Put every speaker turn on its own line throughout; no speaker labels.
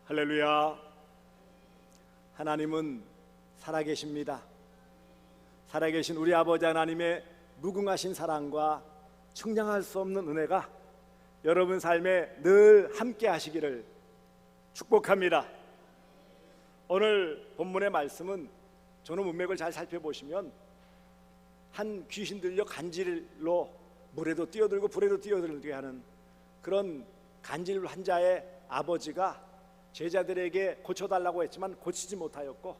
할렐루야. 하나님은 살아계십니다. 살아계신 우리 아버지 하나님의 무궁하신 사랑과 측량할 수 없는 은혜가 여러분 삶에 늘 함께 하시기를 축복합니다. 오늘 본문의 말씀은 저는 문맥을 잘 살펴보시면 한 귀신 들려 간질로 물에도 뛰어들고 불에도 뛰어들게 하는 그런 간질 환자의 아버지가 제자들에게 고쳐달라고 했지만 고치지 못하였고,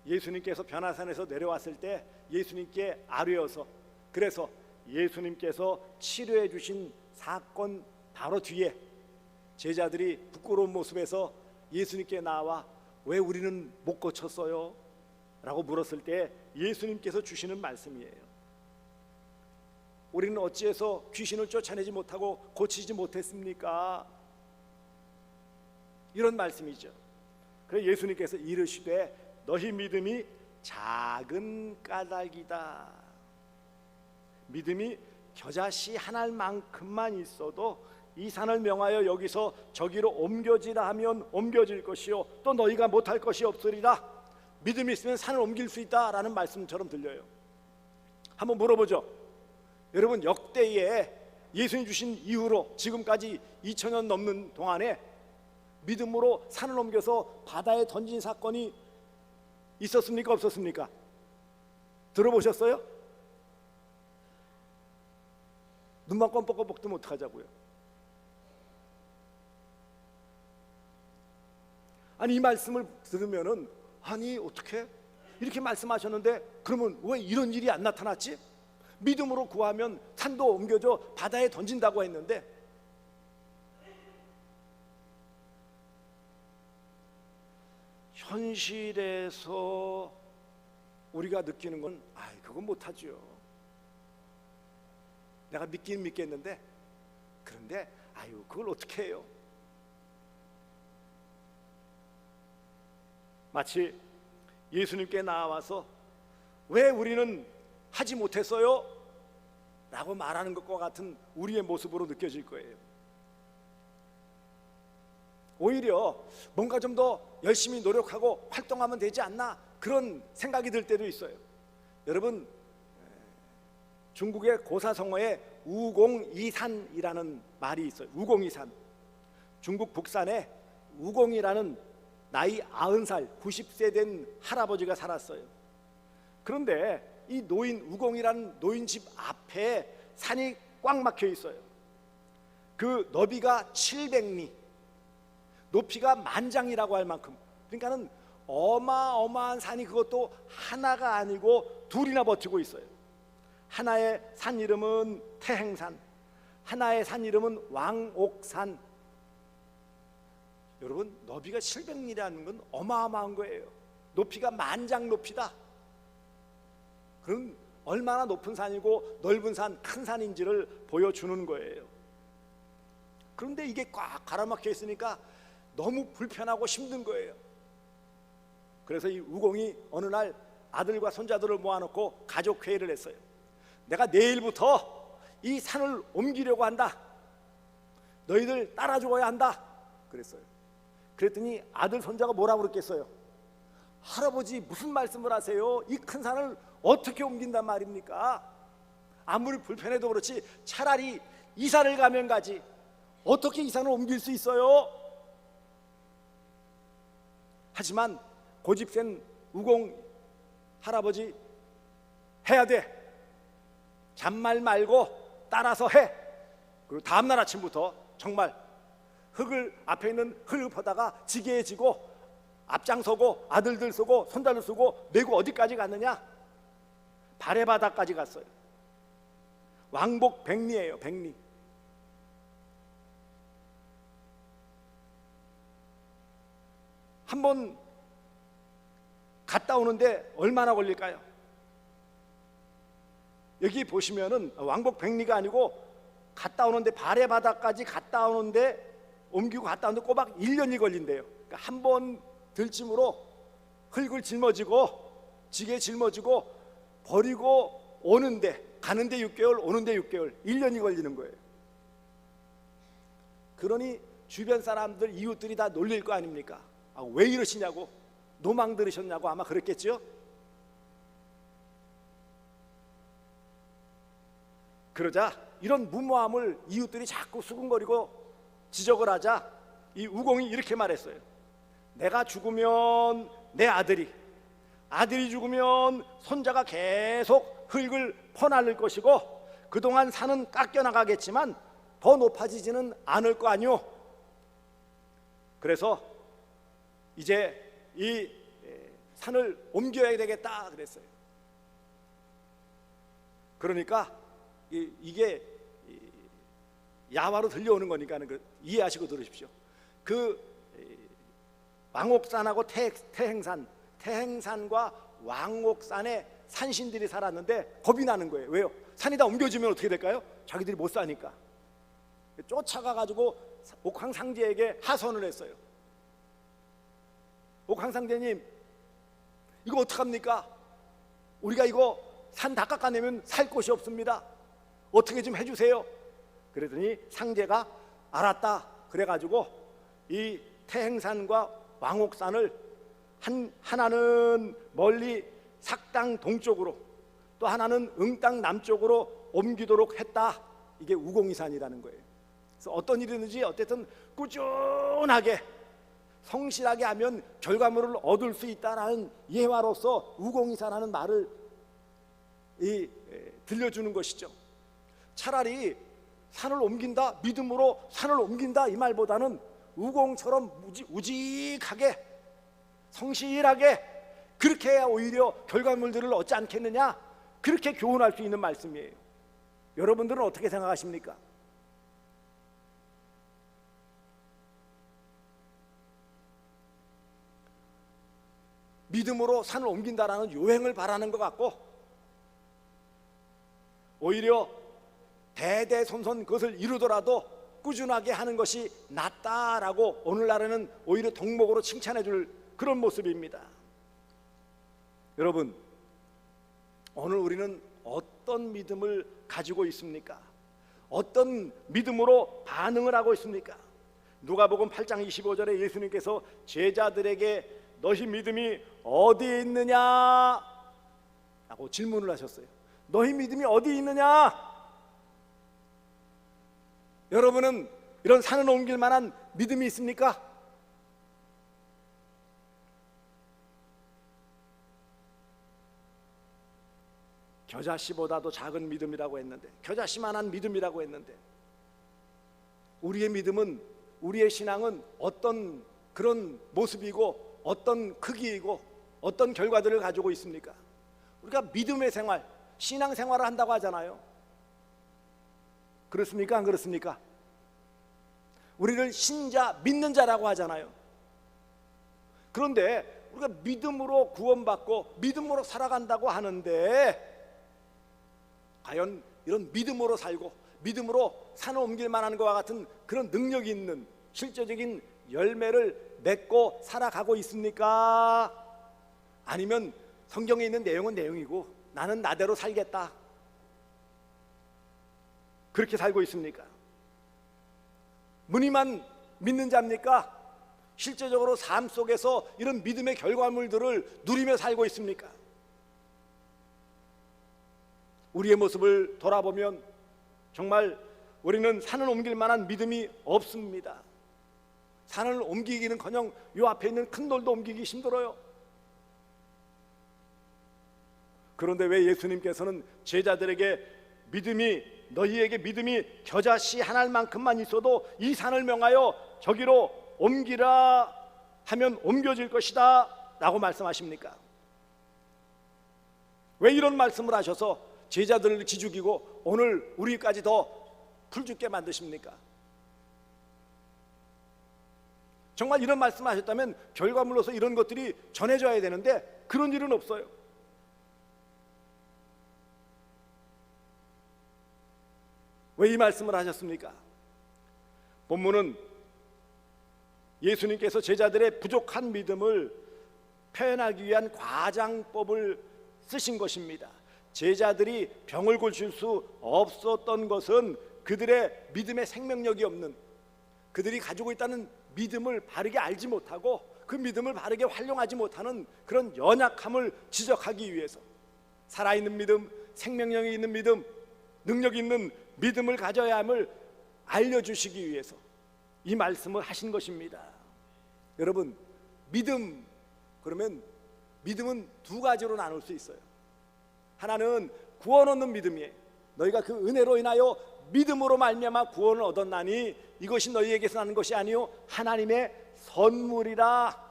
예수님께서 변화산에서 내려왔을 때 예수님께 아뢰어서, 그래서 예수님께서 치료해 주신 사건 바로 뒤에 제자들이 부끄러운 모습에서 예수님께 나와 왜 우리는 못 고쳤어요? 라고 물었을 때 예수님께서 주시는 말씀이에요. 우리는 어찌해서 귀신을 쫓아내지 못하고 고치지 못했습니까? 이런 말씀이죠. 그래서 예수님께서 이르시되 너희 믿음이 작은 까닭이다. 믿음이 겨자씨 한 알만큼만 있어도 이 산을 명하여 여기서 저기로 옮겨지라 하면 옮겨질 것이요 또 너희가 못할 것이 없으리라. 믿음이 있으면 산을 옮길 수 있다라는 말씀처럼 들려요. 한번 물어보죠. 여러분, 역대에 예수님 주신 이후로 지금까지 2000년 넘는 동안에 믿음으로 산을 옮겨서 바다에 던진 사건이 있었습니까? 없었습니까? 들어보셨어요? 눈만 껌뻑껌뻑 뜨면 어떡하자고요? 아니, 이 말씀을 들으면은 아니 어떻게 이렇게 말씀하셨는데 그러면 왜 이런 일이 안 나타났지? 믿음으로 구하면 산도 옮겨져 바다에 던진다고 했는데, 현실에서 우리가 느끼는 건 그건 못하죠. 내가 믿긴 믿겠는데 그런데 그걸 어떻게 해요? 마치 예수님께 나와서 왜 우리는 하지 못했어요? 라고 말하는 것과 같은 우리의 모습으로 느껴질 거예요. 오히려 뭔가 좀 더 열심히 노력하고 활동하면 되지 않나, 그런 생각이 들 때도 있어요. 여러분, 중국의 고사성어에 우공이산이라는 말이 있어요. 우공이산. 중국 북산에 우공이라는 나이 90살 90세 된 할아버지가 살았어요. 그런데 이 노인, 우공이라는 노인집 앞에 산이 꽉 막혀 있어요. 그 너비가 700리, 높이가 만장이라고 할 만큼, 그러니까는 어마어마한 산이 그것도 하나가 아니고 둘이나 버티고 있어요. 하나의 산 이름은 태행산, 하나의 산 이름은 왕옥산. 여러분, 너비가 700리라는 건 어마어마한 거예요. 높이가 만장 높이다. 그럼 얼마나 높은 산이고 넓은 산, 큰 산인지를 보여주는 거예요. 그런데 이게 꽉 가로막혀 있으니까 너무 불편하고 힘든 거예요. 그래서 이 우공이 어느 날 아들과 손자들을 모아놓고 가족 회의를 했어요. 내가 내일부터 이 산을 옮기려고 한다. 너희들 따라줘야 한다. 그랬어요. 그랬더니 아들 손자가 뭐라고 그랬겠어요? 할아버지, 무슨 말씀을 하세요? 이 큰 산을 어떻게 옮긴단 말입니까? 아무리 불편해도 그렇지 차라리 이사를 가면 가지 어떻게 이 산을 옮길 수 있어요? 하지만 고집센 우공 할아버지, 해야 돼. 잔말 말고 따라서 해. 그리고 다음날 아침부터 정말 흙을, 앞에 있는 흙을 퍼다가 지게에 지고 앞장서고 아들들 쓰고 손자들 쓰고 메고 어디까지 갔느냐? 바레바다까지 갔어요. 왕복 100리예요. 100리. 한번 갔다 오는데 얼마나 걸릴까요? 여기 보시면은 왕복 100리가 아니고 갔다 오는데, 바레바다까지 갔다 오는데, 옮기고 갔다 오는데 꼬박 1년이 걸린대요. 그러니까 한 번 들짐으로 흙을 짊어지고 지게 짊어지고 버리고 오는데, 가는데 6개월, 오는데 6개월, 1년이 걸리는 거예요. 그러니 주변 사람들, 이웃들이 다 놀릴 거 아닙니까? 왜 이러시냐고, 노망 들으셨냐고 아마 그랬겠죠. 그러자 이런 무모함을 이웃들이 자꾸 수군거리고 지적을 하자 이 우공이 이렇게 말했어요. 내가 죽으면 내 아들이 죽으면 손자가 계속 흙을 퍼날릴 것이고 그동안 산은 깎여나가겠지만 더 높아지지는 않을 거 아니오. 그래서 이제 이 산을 옮겨야 되겠다 그랬어요. 그러니까 이게 야화로 들려오는 거니까 이해하시고 들으십시오. 그 왕옥산하고 태행산과 왕옥산에 산신들이 살았는데 겁이 나는 거예요. 왜요? 산이 다 옮겨지면 어떻게 될까요? 자기들이 못 사니까 쫓아가가지고 옥황상제에게 하선을 했어요. 옥황상제님, 이거 어떡합니까? 우리가 이거 산 다 깎아내면 살 곳이 없습니다. 어떻게 좀 해주세요. 그랬더니 상제가 알았다 그래가지고 이 태행산과 왕옥산을 하나는 멀리 삭당 동쪽으로 또 하나는 응당 남쪽으로 옮기도록 했다. 이게 우공이산이라는 거예요. 그래서 어떤 일이든지 어쨌든 꾸준하게 성실하게 하면 결과물을 얻을 수 있다라는 예화로서 우공이산하는 말을 들려주는 것이죠. 차라리 산을 옮긴다, 믿음으로 산을 옮긴다 이 말보다는 우공처럼 우직하게 성실하게 그렇게 해야 오히려 결과물들을 얻지 않겠느냐, 그렇게 교훈할 수 있는 말씀이에요. 여러분들은 어떻게 생각하십니까? 믿음으로 산을 옮긴다라는 요행을 바라는 것 같고 오히려 대대손손 그것을 이루더라도 꾸준하게 하는 것이 낫다라고 오늘날에는 오히려 덕목으로 칭찬해 줄 그런 모습입니다. 여러분, 오늘 우리는 어떤 믿음을 가지고 있습니까? 어떤 믿음으로 반응을 하고 있습니까? 누가복음 8장 25절에 예수님께서 제자들에게 너희 믿음이 어디에 있느냐? 라고 질문을 하셨어요. 너희 믿음이 어디에 있느냐? 여러분은 이런 산을 옮길 만한 믿음이 있습니까? 겨자씨보다도 작은 믿음이라고 했는데, 겨자씨만한 믿음이라고 했는데, 우리의 믿음은, 우리의 신앙은 어떤 그런 모습이고 어떤 크기이고 어떤 결과들을 가지고 있습니까? 우리가 믿음의 생활, 신앙 생활을 한다고 하잖아요. 그렇습니까? 안 그렇습니까? 우리를 신자, 믿는 자라고 하잖아요. 그런데 우리가 믿음으로 구원받고 믿음으로 살아간다고 하는데 과연 이런 믿음으로 살고 믿음으로 산을 옮길 만한 것과 같은 그런 능력이 있는 실제적인 열매를 맺고 살아가고 있습니까? 아니면 성경에 있는 내용은 내용이고 나는 나대로 살겠다, 그렇게 살고 있습니까? 무늬만 믿는 자입니까? 실제적으로 삶 속에서 이런 믿음의 결과물들을 누리며 살고 있습니까? 우리의 모습을 돌아보면 정말 우리는 산을 옮길 만한 믿음이 없습니다. 산을 옮기기는커녕 요 앞에 있는 큰 돌도 옮기기 힘들어요. 그런데 왜 예수님께서는 제자들에게 너희에게 믿음이 겨자씨 한 알만큼만 있어도 이 산을 명하여 저기로 옮기라 하면 옮겨질 것이다 라고 말씀하십니까? 왜 이런 말씀을 하셔서 제자들을 기죽이고 오늘 우리까지 더 풀죽게 만드십니까? 정말 이런 말씀을 하셨다면 결과물로서 이런 것들이 전해져야 되는데 그런 일은 없어요. 왜 이 말씀을 하셨습니까? 본문은 예수님께서 제자들의 부족한 믿음을 표현하기 위한 과장법을 쓰신 것입니다. 제자들이 병을 고칠 수 없었던 것은 그들의 믿음의 생명력이 없는, 그들이 가지고 있다는 믿음을 바르게 알지 못하고 그 믿음을 바르게 활용하지 못하는 그런 연약함을 지적하기 위해서 살아있는 믿음, 생명력이 있는 믿음, 능력 있는 믿음을 가져야 함을 알려주시기 위해서 이 말씀을 하신 것입니다. 여러분, 믿음, 그러면 믿음은 두 가지로 나눌 수 있어요. 하나는 구원 얻는 믿음이에요. 너희가 그 은혜로 인하여 믿음으로 말미암아 구원을 얻었나니 이것이 너희에게서 나는 것이 아니요 하나님의 선물이라.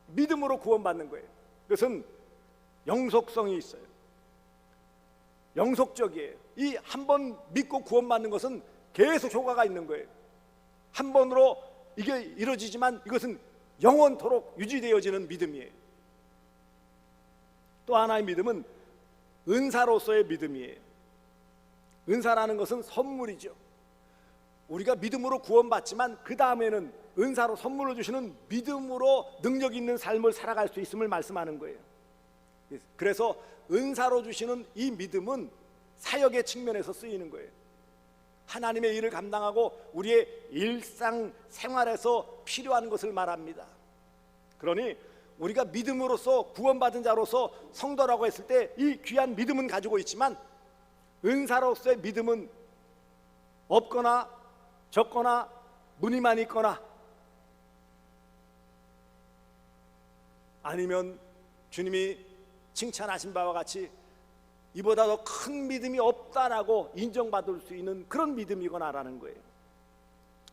믿음으로 구원받는 거예요. 그것은 영속성이 있어요. 영속적이에요. 이 한 번 믿고 구원받는 것은 계속 효과가 있는 거예요. 한 번으로 이게 이루어지지만 이것은 영원토록 유지되어지는 믿음이에요. 또 하나의 믿음은 은사로서의 믿음이에요. 은사라는 것은 선물이죠. 우리가 믿음으로 구원받지만 그 다음에는 은사로 선물을 주시는 믿음으로 능력 있는 삶을 살아갈 수 있음을 말씀하는 거예요. 그래서 은사로 주시는 이 믿음은 사역의 측면에서 쓰이는 거예요. 하나님의 일을 감당하고 우리의 일상 생활에서 필요한 것을 말합니다. 그러니 우리가 믿음으로써 구원받은 자로서 성도라고 했을 때 이 귀한 믿음은 가지고 있지만 은사로서의 믿음은 없거나 적거나 무늬만 있거나 아니면 주님이 칭찬하신 바와 같이 이보다 더 큰 믿음이 없다라고 인정받을 수 있는 그런 믿음이거나라는 거예요.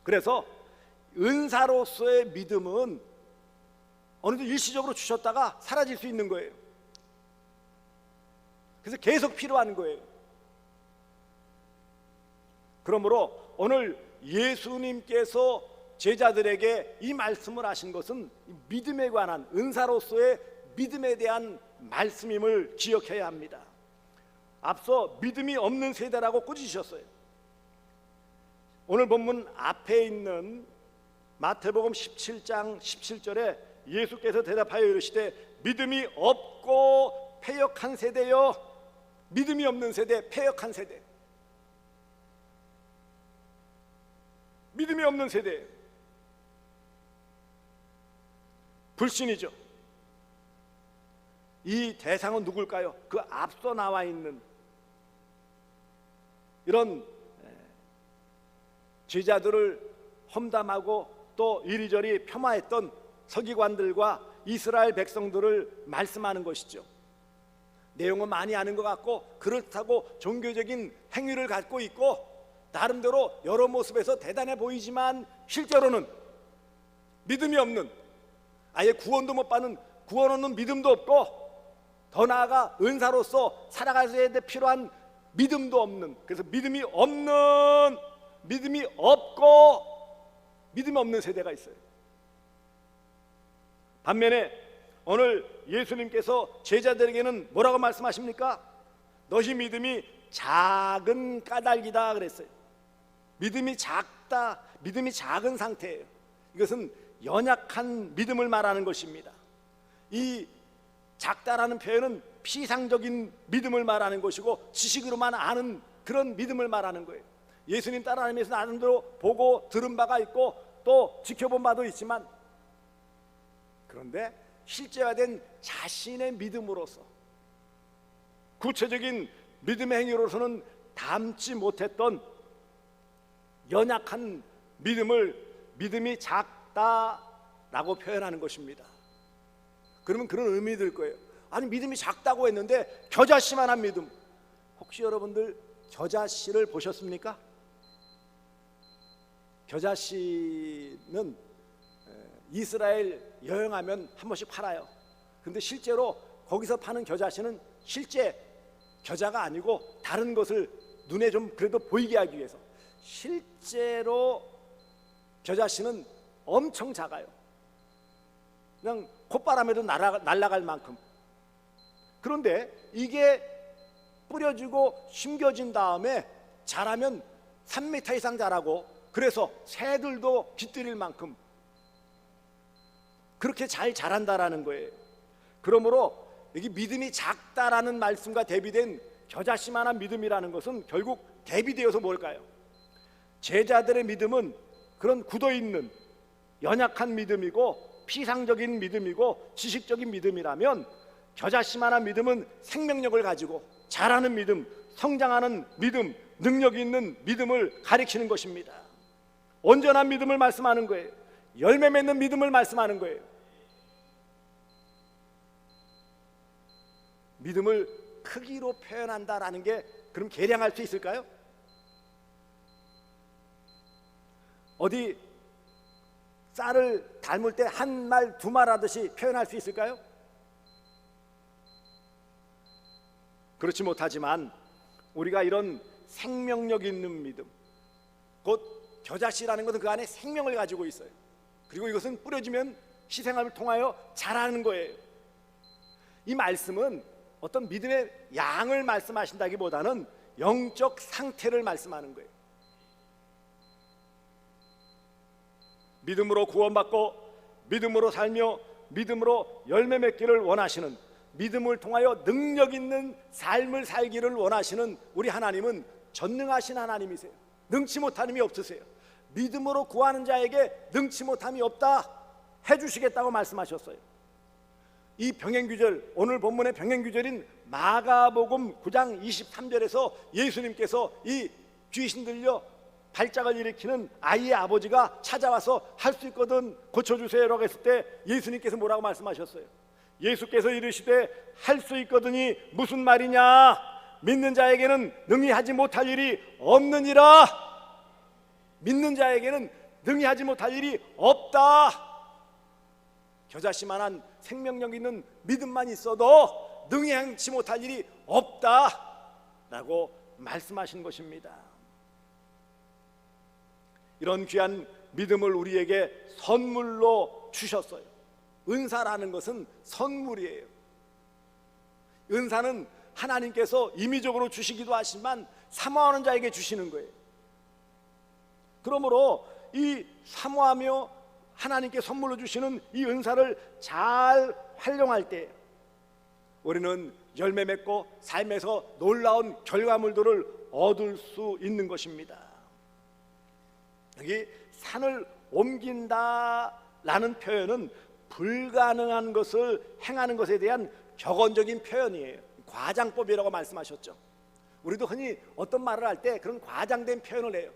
그래서 은사로서의 믿음은 어느 정도 일시적으로 주셨다가 사라질 수 있는 거예요. 그래서 계속 필요한 거예요. 그러므로 오늘 예수님께서 제자들에게 이 말씀을 하신 것은 믿음에 관한 은사로서의 믿음에 대한 말씀임을 기억해야 합니다. 앞서 믿음이 없는 세대라고 꾸짖으셨어요. 오늘 본문 앞에 있는 마태복음 17장 17절에 예수께서 대답하여 이르시되 믿음이 없고 패역한 세대여. 믿음이 없는 세대, 패역한 세대. 믿음이 없는 세대, 불신이죠. 이 대상은 누굴까요? 그 앞서 나와 있는 이런 제자들을 험담하고 또 이리저리 폄하했던 서기관들과 이스라엘 백성들을 말씀하는 것이죠. 내용은 많이 아는 것 같고 그렇다고 종교적인 행위를 갖고 있고 나름대로 여러 모습에서 대단해 보이지만 실제로는 믿음이 없는, 아예 구원도 못 받는, 구원 얻는 믿음도 없고 더 나아가 은사로서 살아가야 될 필요한 믿음도 없는, 그래서 믿음이 없는, 믿음이 없고 믿음이 없는 세대가 있어요. 반면에 오늘 예수님께서 제자들에게는 뭐라고 말씀하십니까? 너희 믿음이 작은 까닭이다 그랬어요. 믿음이 작다, 믿음이 작은 상태예요. 이것은 연약한 믿음을 말하는 것입니다. 이 작다라는 표현은 피상적인 믿음을 말하는 것이고 지식으로만 아는 그런 믿음을 말하는 거예요. 예수님 따라다니면서 나름대로 보고 들은 바가 있고 또 지켜본 바도 있지만, 그런데 실제화된 자신의 믿음으로서, 구체적인 믿음의 행위로서는 닮지 못했던 연약한 믿음을 믿음이 작다라고 표현하는 것입니다. 그러면 그런 의미 들 거예요. 아니 믿음이 작다고 했는데 겨자씨만한 믿음. 혹시 여러분들 겨자씨를 보셨습니까? 겨자씨는 이스라엘 여행하면 한 번씩 팔아요. 근데 실제로 거기서 파는 겨자씨는 실제 겨자가 아니고 다른 것을 눈에 좀 그래도 보이게 하기 위해서, 실제로 겨자씨는 엄청 작아요. 그냥 콧바람에도 날아갈 만큼. 그런데 이게 뿌려지고 심겨진 다음에 자라면 3m 이상 자라고, 그래서 새들도 깃들일 만큼 그렇게 잘 자란다라는 거예요. 그러므로 여기 믿음이 작다라는 말씀과 대비된 겨자씨만한 믿음이라는 것은 결국 대비되어서 뭘까요? 제자들의 믿음은 그런 굳어있는 연약한 믿음이고 피상적인 믿음이고 지식적인 믿음이라면 겨자씨만한 믿음은 생명력을 가지고 자라는 믿음, 성장하는 믿음, 능력이 있는 믿음을 가리키는 것입니다. 온전한 믿음을 말씀하는 거예요. 열매 맺는 믿음을 말씀하는 거예요. 믿음을 크기로 표현한다라는 게 그럼 계량할 수 있을까요? 어디 쌀을 닮을 때 한 말 두 말 하듯이 표현할 수 있을까요? 그렇지 못하지만 우리가 이런 생명력 있는 믿음, 곧 겨자씨라는 것은 그 안에 생명을 가지고 있어요. 그리고 이것은 뿌려지면 희생함을 통하여 자라는 거예요. 이 말씀은 어떤 믿음의 양을 말씀하신다기보다는 영적 상태를 말씀하는 거예요. 믿음으로 구원받고 믿음으로 살며 믿음으로 열매 맺기를 원하시는, 믿음을 통하여 능력 있는 삶을 살기를 원하시는 우리 하나님은 전능하신 하나님이세요. 능치 못함이 없으세요. 믿음으로 구하는 자에게 능치 못함이 없다 해주시겠다고 말씀하셨어요. 이 병행규절, 오늘 본문의 병행규절인 마가복음 9장 23절에서 예수님께서 이 귀신 들려 발작을 일으키는 아이의 아버지가 찾아와서 할 수 있거든 고쳐주세요 라고 했을 때 예수님께서 뭐라고 말씀하셨어요? 예수께서 이르시되 할 수 있거든이 무슨 말이냐, 믿는 자에게는 능히 하지 못할 일이 없느니라. 믿는 자에게는 능히 하지 못할 일이 없다. 겨자씨만한 생명력 있는 믿음만 있어도 능히 하지 못할 일이 없다 라고 말씀하신 것입니다. 이런 귀한 믿음을 우리에게 선물로 주셨어요. 은사라는 것은 선물이에요. 은사는 하나님께서 임의적으로 주시기도 하지만 사모하는 자에게 주시는 거예요. 그러므로 이 사모하며 하나님께 선물로 주시는 이 은사를 잘 활용할 때 우리는 열매 맺고 삶에서 놀라운 결과물들을 얻을 수 있는 것입니다. 여기 산을 옮긴다라는 표현은 불가능한 것을 행하는 것에 대한 격언적인 표현이에요. 과장법이라고 말씀하셨죠. 우리도 흔히 어떤 말을 할 때 그런 과장된 표현을 해요.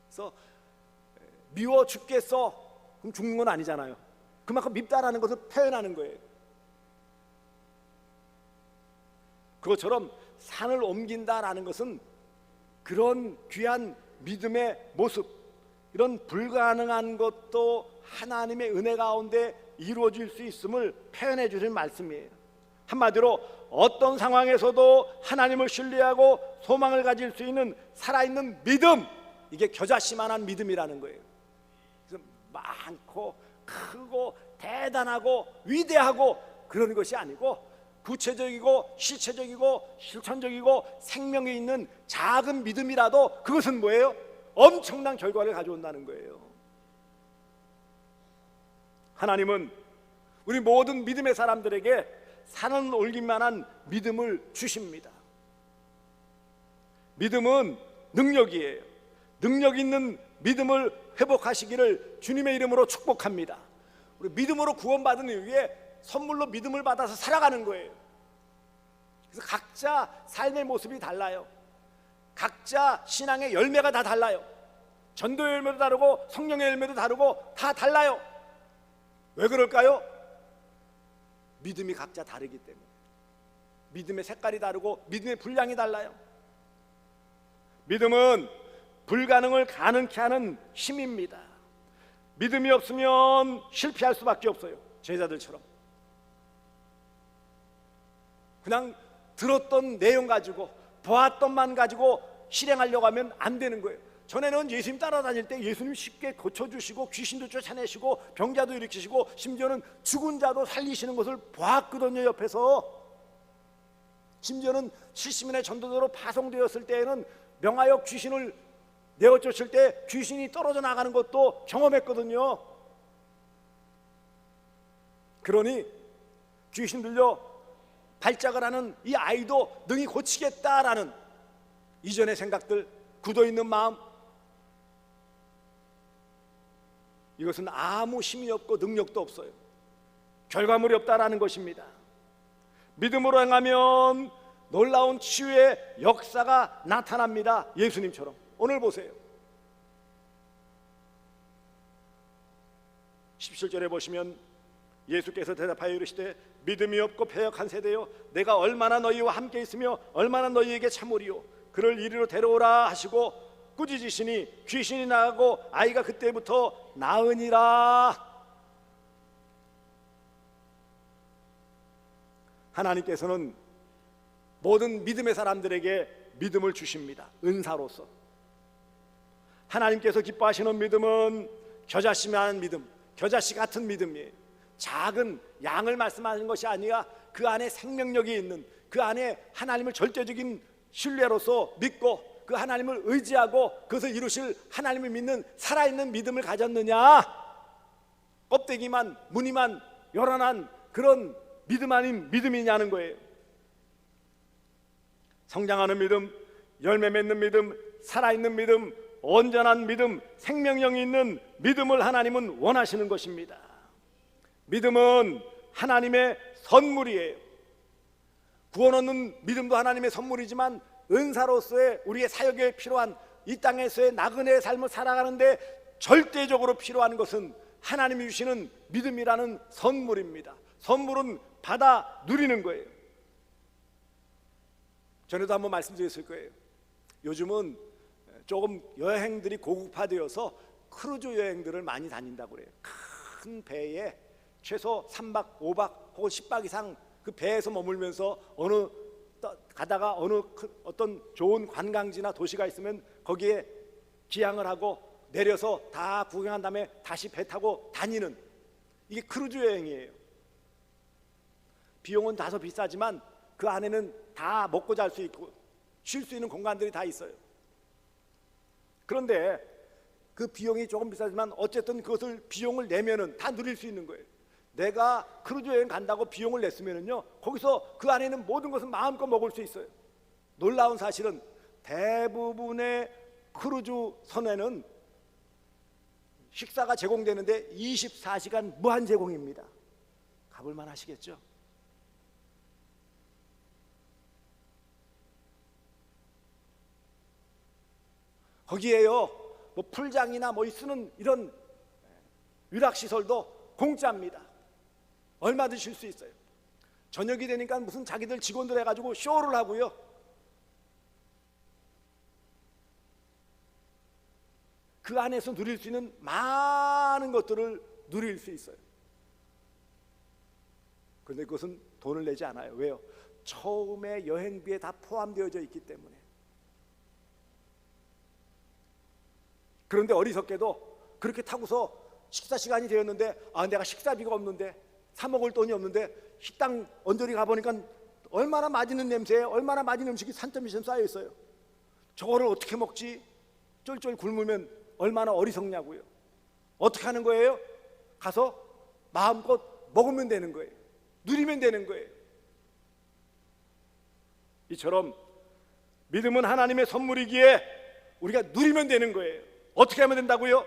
그래서 미워 죽겠어, 그럼 죽는 건 아니잖아요. 그만큼 밉다라는 것을 표현하는 거예요. 그것처럼 산을 옮긴다라는 것은 그런 귀한 믿음의 모습, 이런 불가능한 것도 하나님의 은혜 가운데 이루어질 수 있음을 표현해 주신 말씀이에요. 한마디로 어떤 상황에서도 하나님을 신뢰하고 소망을 가질 수 있는 살아있는 믿음, 이게 겨자씨만한 믿음이라는 거예요. 그래서 많고 크고 대단하고 위대하고 그런 것이 아니고 구체적이고 실체적이고 실천적이고 생명이 있는 작은 믿음이라도 그것은 뭐예요? 엄청난 결과를 가져온다는 거예요. 하나님은 우리 모든 믿음의 사람들에게 산을 옮길 만한 믿음을 주십니다. 믿음은 능력이에요. 능력 있는 믿음을 회복하시기를 주님의 이름으로 축복합니다. 우리 믿음으로 구원받은 이후에 선물로 믿음을 받아서 살아가는 거예요. 그래서 각자 삶의 모습이 달라요. 각자 신앙의 열매가 다 달라요. 전도의 열매도 다르고 성령의 열매도 다르고 다 달라요. 왜 그럴까요? 믿음이 각자 다르기 때문에. 믿음의 색깔이 다르고 믿음의 분량이 달라요. 믿음은 불가능을 가능케 하는 힘입니다. 믿음이 없으면 실패할 수밖에 없어요. 제자들처럼 그냥 들었던 내용 가지고 보았던만 가지고 실행하려고 하면 안 되는 거예요. 전에는 예수님 따라다닐 때 예수님 쉽게 고쳐주시고 귀신도 쫓아내시고 병자도 일으키시고 심지어는 죽은 자도 살리시는 것을 보았거든요. 옆에서. 심지어는 70인의 전도자로 파송되었을 때에는 명하여 귀신을 내어쫓을 때 귀신이 떨어져 나가는 것도 경험했거든요. 그러니 귀신 들려 발작을 하는 이 아이도 능히 고치겠다라는 이전의 생각들, 굳어있는 마음, 이것은 아무 힘이 없고 능력도 없어요. 결과물이 없다라는 것입니다. 믿음으로 행하면 놀라운 치유의 역사가 나타납니다. 예수님처럼. 오늘 보세요. 17절에 보시면 예수께서 대답하여 이르시되 믿음이 없고 패역한 세대여, 내가 얼마나 너희와 함께 있으며 얼마나 너희에게 참으리요. 그를 이리로 데려오라 하시고 꾸짖으시니 귀신이 나가고 아이가 그때부터 나으니라. 하나님께서는 모든 믿음의 사람들에게 믿음을 주십니다. 은사로서. 하나님께서 기뻐하시는 믿음은 겨자씨만한 믿음, 겨자씨 같은 믿음이에요. 작은 양을 말씀하는 것이 아니라 그 안에 생명력이 있는, 그 안에 하나님을 절대적인 신뢰로서 믿고 그 하나님을 의지하고 그것을 이루실 하나님을 믿는 살아있는 믿음을 가졌느냐, 껍데기만 무늬만 요란한 그런 믿음 아닌 믿음이냐는 거예요. 성장하는 믿음, 열매 맺는 믿음, 살아있는 믿음, 온전한 믿음, 생명력이 있는 믿음을 하나님은 원하시는 것입니다. 믿음은 하나님의 선물이에요. 구원 얻는 믿음도 하나님의 선물이지만 은사로서의 우리의 사역에 필요한 이 땅에서의 나그네의 삶을 살아가는데 절대적으로 필요한 것은 하나님이 주시는 믿음이라는 선물입니다. 선물은 받아 누리는 거예요. 전에도 한번 말씀드렸을 거예요. 요즘은 조금 여행들이 고급화되어서 크루즈 여행들을 많이 다닌다고 그래요. 큰 배에 최소 3박 5박 혹은 10박 이상 그 배에서 머물면서 가다가 어떤 좋은 관광지나 도시가 있으면 거기에 기항을 하고 내려서 다 구경한 다음에 다시 배 타고 다니는, 이게 크루즈 여행이에요. 비용은 다소 비싸지만 그 안에는 다 먹고 잘 수 있고 쉴 수 있는 공간들이 다 있어요. 그런데 그 비용이 조금 비싸지만 어쨌든 그것을 비용을 내면은 다 누릴 수 있는 거예요. 내가 크루즈 여행 간다고 비용을 냈으면은요, 거기서 그 안에 있는 모든 것을 마음껏 먹을 수 있어요. 놀라운 사실은 대부분의 크루즈 선에는 식사가 제공되는데 24시간 무한 제공입니다. 가볼만 하시겠죠? 거기에요, 뭐 풀장이나 뭐 쓰는 이런 유락시설도 공짜입니다. 얼마든지 쉴 수 있어요. 저녁이 되니까 무슨 자기들 직원들 해가지고 쇼를 하고요. 그 안에서 누릴 수 있는 많은 것들을 누릴 수 있어요. 그런데 그것은 돈을 내지 않아요. 왜요? 처음에 여행비에 다 포함되어져 있기 때문에. 그런데 어리석게도 그렇게 타고서 식사 시간이 되었는데, 내가 식사비가 없는데, 사 먹을 돈이 없는데, 식당 언저리 가보니까 얼마나 맛있는 냄새에 얼마나 맛있는 음식이 산더미처럼 쌓여 있어요. 저거를 어떻게 먹지? 쫄쫄 굶으면 얼마나 어리석냐고요. 어떻게 하는 거예요? 가서 마음껏 먹으면 되는 거예요. 누리면 되는 거예요. 이처럼 믿음은 하나님의 선물이기에 우리가 누리면 되는 거예요. 어떻게 하면 된다고요?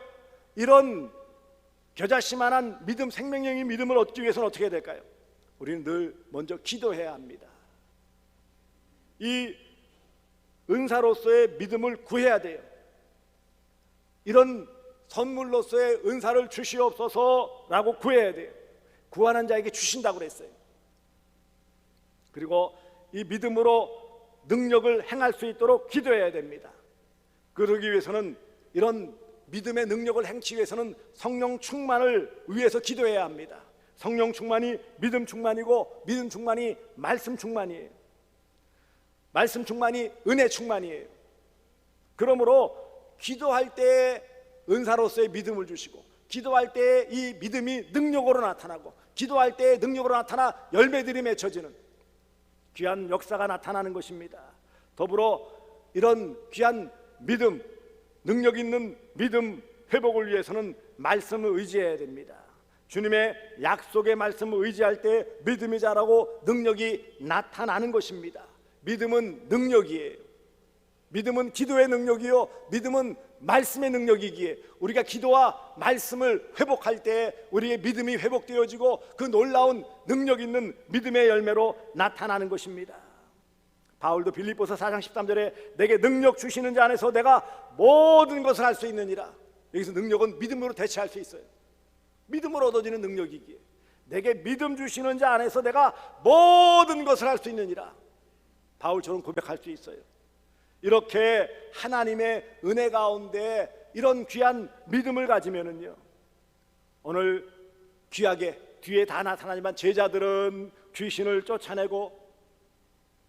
이런 겨자씨만한 믿음, 생명력의 믿음을 얻기 위해서는 어떻게 해야 될까요? 우리는 늘 먼저 기도해야 합니다. 이 은사로서의 믿음을 구해야 돼요. 이런 선물로서의 은사를 주시옵소서라고 구해야 돼요. 구하는 자에게 주신다고 그랬어요. 그리고 이 믿음으로 능력을 행할 수 있도록 기도해야 됩니다. 그러기 위해서는, 이런 믿음의 능력을 행치 위해서는 성령 충만을 위해서 기도해야 합니다. 성령 충만이 믿음 충만이고, 믿음 충만이 말씀 충만이에요. 말씀 충만이 은혜 충만이에요. 그러므로 기도할 때 은사로서의 믿음을 주시고, 기도할 때 이 믿음이 능력으로 나타나고, 기도할 때 능력으로 나타나 열매들이 맺혀지는 귀한 역사가 나타나는 것입니다. 더불어 이런 귀한 믿음, 능력 있는 믿음 회복을 위해서는 말씀을 의지해야 됩니다. 주님의 약속의 말씀을 의지할 때 믿음이 자라고 능력이 나타나는 것입니다. 믿음은 능력이에요. 믿음은 기도의 능력이요 믿음은 말씀의 능력이기에 우리가 기도와 말씀을 회복할 때 우리의 믿음이 회복되어지고 그 놀라운 능력 있는 믿음의 열매로 나타나는 것입니다. 바울도 빌립보서 4장 13절에 내게 능력 주시는 자 안에서 내가 모든 것을 할 수 있느니라. 여기서 능력은 믿음으로 대체할 수 있어요. 믿음으로 얻어지는 능력이기에 내게 믿음 주시는 자 안에서 내가 모든 것을 할 수 있느니라. 바울처럼 고백할 수 있어요. 이렇게 하나님의 은혜 가운데 이런 귀한 믿음을 가지면은요, 오늘 귀하게 뒤에 다 나타나지만 제자들은 귀신을 쫓아내고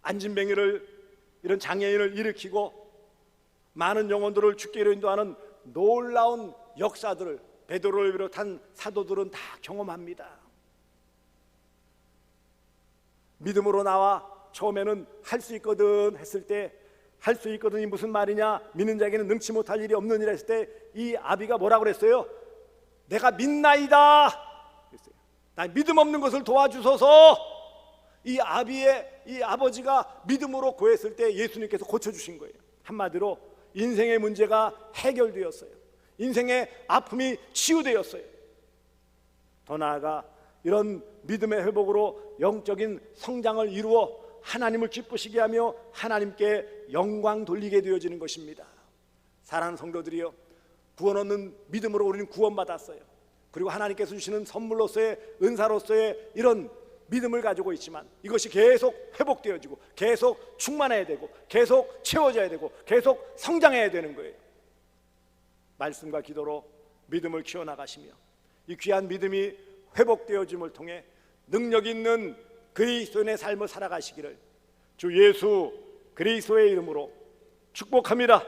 안진뱅이를 이런 장애인을 일으키고 많은 영혼들을 주께로 인도하는 놀라운 역사들을 베드로를 비롯한 사도들은 다 경험합니다. 믿음으로 나와 처음에는 할 수 있거든 했을 때 할 수 있거든이 무슨 말이냐, 믿는 자에게는 능치 못할 일이 없느니라 했을 때 이 아비가 뭐라고 그랬어요? 내가 믿나이다 그랬어요. 나 믿음 없는 것을 도와주소서. 이 아비의 이 아버지가 믿음으로 구했을 때 예수님께서 고쳐주신 거예요. 한마디로 인생의 문제가 해결되었어요. 인생의 아픔이 치유되었어요. 더 나아가 이런 믿음의 회복으로 영적인 성장을 이루어 하나님을 기쁘시게 하며 하나님께 영광 돌리게 되어지는 것입니다. 사랑하는 성도들이여, 구원 얻는 믿음으로 우리는 구원받았어요. 그리고 하나님께서 주시는 선물로서의 은사로서의 이런 믿음을 가지고 있지만 이것이 계속 회복되어지고 계속 충만해야 되고 계속 채워져야 되고 계속 성장해야 되는 거예요. 말씀과 기도로 믿음을 키워나가시며 이 귀한 믿음이 회복되어짐을 통해 능력 있는 그리스도인의 삶을 살아가시기를 주 예수 그리스도의 이름으로 축복합니다.